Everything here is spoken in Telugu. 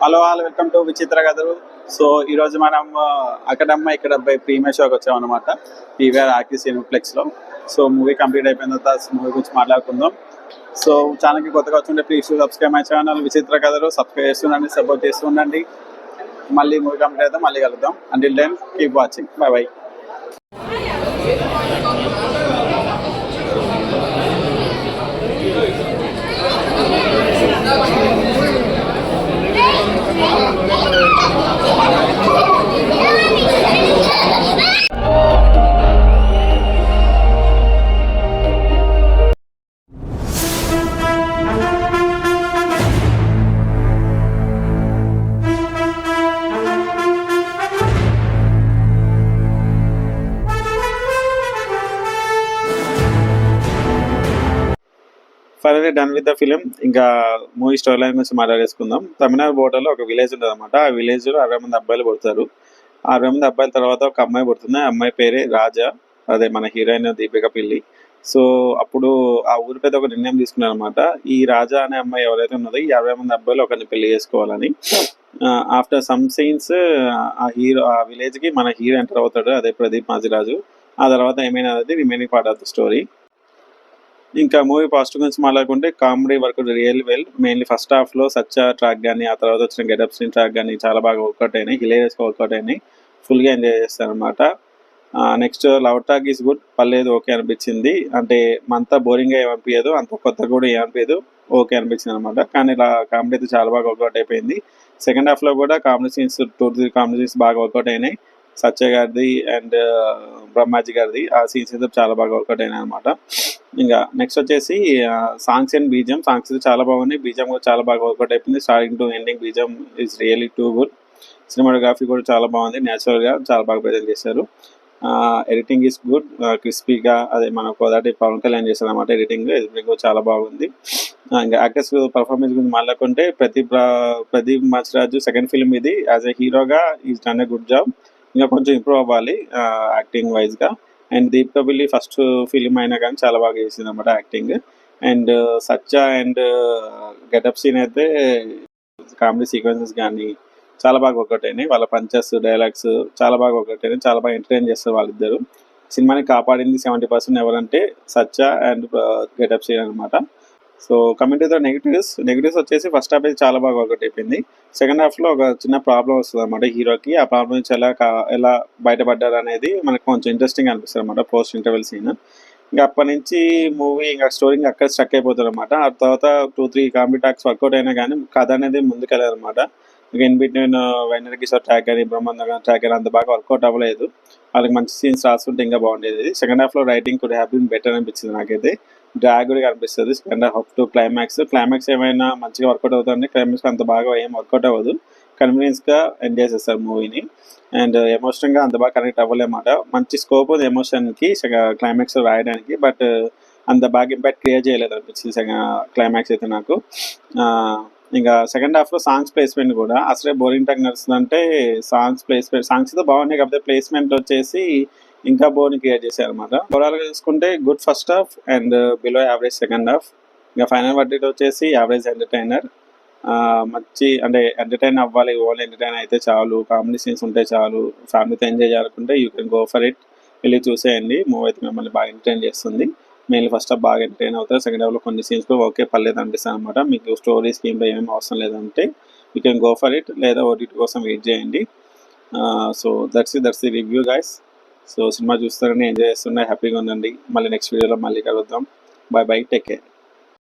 హలో ఆల్ వెల్కమ్ టు విచిత్ర కథలు. సో ఈరోజు మనం అక్కడమ్మ ఇక్కడ ప్రీమియర్ షోకి వచ్చామన్నమాట, పీవీఆర్ ఆర్కి సినిప్లెక్స్లో. సో మూవీ కంప్లీట్ అయిపోయిన తర్వాత మూవీ గురించి మాట్లాడుకుందాం. సో ఛానల్కి కొత్తగా వచ్చుంటే ప్లీజ్ సబ్స్క్రైబ్ మై ఛానల్ విచిత్ర కథలు. సబ్స్క్రైబ్ చేస్తుండండి, సపోర్ట్ చేస్తూ ఉండండి. మళ్ళీ మూవీ కంప్లీట్ అయితే మళ్ళీ కలుద్దాం. Until then keep watching. Bye bye. Finally done with the film. ఇంకా మూవీ స్టోరీ లైన్ గురించి మాట్లాడేసుకుందాం. తమిళనాడు బోర్డర్లో ఒక విలేజ్ ఉంటుంది అనమాట. ఆ విలేజ్లో 60 మంది అబ్బాయిలు పుడతారు. 60 మంది అబ్బాయిల తర్వాత ఒక అమ్మాయి పుడుతుంది. ఆ అమ్మాయి పేరే రాజా, అదే మన హీరోయిన్ దీపిక పిల్లి. సో అప్పుడు ఆ ఊరి పెద్ద ఒక నిర్ణయం తీసుకున్నారు అనమాట. ఈ రాజా అనే అమ్మాయి ఎవరైతే ఉన్నదో ఈ 60 మంది అబ్బాయిలు ఒకరిని పెళ్లి చేసుకోవాలని. ఆఫ్టర్ సమ్ సీన్స్ ఆ విలేజ్కి మన హీరో ఎంటర్ అవుతాడు, అదే ప్రదీప్ మాజిరాజు. ఆ తర్వాత ఏమైనా అది remaining part of the story. ఇంకా మూవీ పాజిటివ్ గురించి మాట్లాడుకుంటే comedy work real well. Mainly first హాఫ్లో సచ్చ ట్రాక్ కానీ, ఆ తర్వాత వచ్చిన గెటప్ సీన్ ట్రాక్ కానీ చాలా బాగా వర్కౌట్ అయినాయి, హిలేరియస్గా వర్కౌట్ అయినాయి. ఫుల్గా ఎంజాయ్ చేస్తాను అనమాట. Next love track is good, పర్లేదు, ఓకే అనిపించింది. అంటే అంత బోరింగ్గా ఏమనిపించదు, అంత కొత్త కూడా ఏమనిపించదు, ఓకే అనిపించింది అనమాట. కానీ ఇలా కామెడీ అయితే చాలా బాగా వర్కౌట్ అయిపోయింది. సెకండ్ హాఫ్లో కూడా కామెడీ సీన్స్ 2-3 కామెడీ సీన్స్ బాగా వర్కౌట్ అయినాయి. సత్య గారిది అండ్ బ్రహ్మాజీ గారిది ఆ సీన్స్ అయితే చాలా బాగా వర్కౌట్ అయినాయి అనమాట. ఇంకా నెక్స్ట్ వచ్చేసి సాంగ్స్ అండ్ బీజం. సాంగ్స్ అయితే చాలా బాగున్నాయి, బీజం కూడా చాలా బాగా వర్కౌట్ అయిపోయింది. స్టార్టింగ్ టు ఎండింగ్ బీజం is really too good. Cinematography కూడా చాలా బాగుంది, న్యాచురల్గా చాలా బాగా ప్రజెంట్ చేశారు. ఎడిటింగ్ ఈస్ గుడ్, క్రిస్పీగా, అదే మన కోదాటి పవన్ కళ్యాణ్ చేశారు అనమాట. ఎడిటింగ్ కూడా చాలా బాగుంది. ఇంకా యాక్టర్స్ పర్ఫార్మెన్స్ గురించి మాట్లాడుకుంటే ప్రదీప్ మాచిరాజు సెకండ్ ఫిల్మ్ ఇది. యాజ్ ఎ హీరోగా is done a good job. ఇంకా కొంచెం ఇంప్రూవ్ అవ్వాలి యాక్టింగ్ వైజ్గా. అండ్ దీపిక పిల్లి ఫస్ట్ ఫిలిం అయినా కానీ చాలా బాగా చేసింది అనమాట acting. And Satya and getup scene అయితే కామెడీ సీక్వెన్సెస్ కానీ చాలా బాగా వర్కౌట్ అయినాయి. వాళ్ళ పంచెస్ డైలాగ్స్ చాలా బాగా వర్కౌట్ అయినాయి, చాలా బాగా ఎంటర్టైన్ చేస్తారు వాళ్ళిద్దరు. సినిమాని కాపాడింది 70% ఎవరంటే సత్య అండ్ గెటప్ సీన్ అనమాట. So coming to the negatives వచ్చేసి ఫస్ట్ హాఫ్ అయితే చాలా బాగా వర్కౌట్ అయిపోయింది. సెకండ్ హాఫ్లో ఒక చిన్న ప్రాబ్లం వస్తుంది అనమాట హీరోకి. ఆ ప్రాబ్లం నుంచి ఎలా బయటపడ్డారు అనేది మనకు కొంచెం ఇంట్రెస్టింగ్ అనిపిస్తుంది అనమాట పోస్ట్ ఇంటర్వెల్ సీన్. ఇంకా అప్పటి నుంచి మూవీ ఇంకా స్టోరీ అక్కడ స్టక్ అయిపోతుంది అనమాట. ఆ తర్వాత 2-3 కామెడీ టాక్స్ వర్కౌట్ అయినా కానీ కథ అనేది ముందుకెళ్ళదు అనమాట. ఇంకా in between Vennela Kishore track కానీ బ్రహ్మానంద ట్రాక్ కానీ అంత బాగా వర్కౌట్ అవ్వలేదు. వాళ్ళకి మంచి సీన్స్ రాస్తుంటే ఇంకా బాగుండేది. సెకండ్ హాఫ్లో writing could have been better అనిపించింది నాకైతే. డ్రాగ్ కూడా కనిపిస్తుంది సెకండ్ హాఫ్ టు క్లైమాక్స్ ఏమైనా మంచిగా వర్కౌట్ అవుతుంది, క్లైమాక్స్ అంత బాగా ఏం వర్కౌట్ అవ్వదు. కన్వీనియన్స్గా ఎంజాయ్ చేస్తారు మూవీని. అండ్ ఎమోషనల్గా అంత బాగా కనెక్ట్ అవ్వలేమాట. మంచి స్కోప్ ఉంది ఎమోషన్కి క్లైమాక్స్ రాయడానికి, బట్ అంత బాగా ఇంపాక్ట్ క్రియేట్ చేయలేదు అనిపించింది క్లైమాక్స్ అయితే నాకు. ఇంకా సెకండ్ హాఫ్లో సాంగ్స్ ప్లేస్మెంట్ కూడా అసలే బోరింగ్ టైం నడుస్తుందంటే సాంగ్స్ అయితే బాగున్నాయి, కాకపోతే ప్లేస్మెంట్ వచ్చేసి ఇంకా బోర్ని క్రియేట్ చేశారు అనమాట. ఓవరాల్గా చూసుకుంటే good first half and below average second half. ఇంకా ఫైనల్ వర్డిక్ట్ వచ్చేసి యావరేజ్ ఎంటర్టైనర్. మంచి అంటే ఎంటర్టైన్ అవ్వాలి, ఓన్లీ ఎంటర్టైన్ అయితే చాలు, కామెడీ సీన్స్ ఉంటే చాలు, ఫ్యామిలీతో ఎంజాయ్ చేయాలనుకుంటే you can go for it. వెళ్ళి చూసేయండి, మూవీ అయితే మిమ్మల్ని బాగా ఎంటర్టైన్ చేస్తుంది. మెయిన్లీ ఫస్ట్ హాఫ్ బాగా ఎంటర్టైన్ అవుతారు, సెకండ్ హాఫ్లో కొన్ని సీన్స్ కూడా ఓకే పర్లేదు అనిపిస్తుంది అనమాట. మీకు స్టోరీ స్కీమ్లో ఏమేమి అవసరం లేదంటే you can go for it, లేదా ఓటీటీ కోసం వెయిట్ చేయండి. So that's the review guys. So cinema చూస్తారని ఎంజాయ్ చేస్తున్నా, హ్యాపీగా ఉండండి. మళ్ళీ నెక్స్ట్ వీడియోలో మళ్ళీ కలుద్దాం. By by, take care.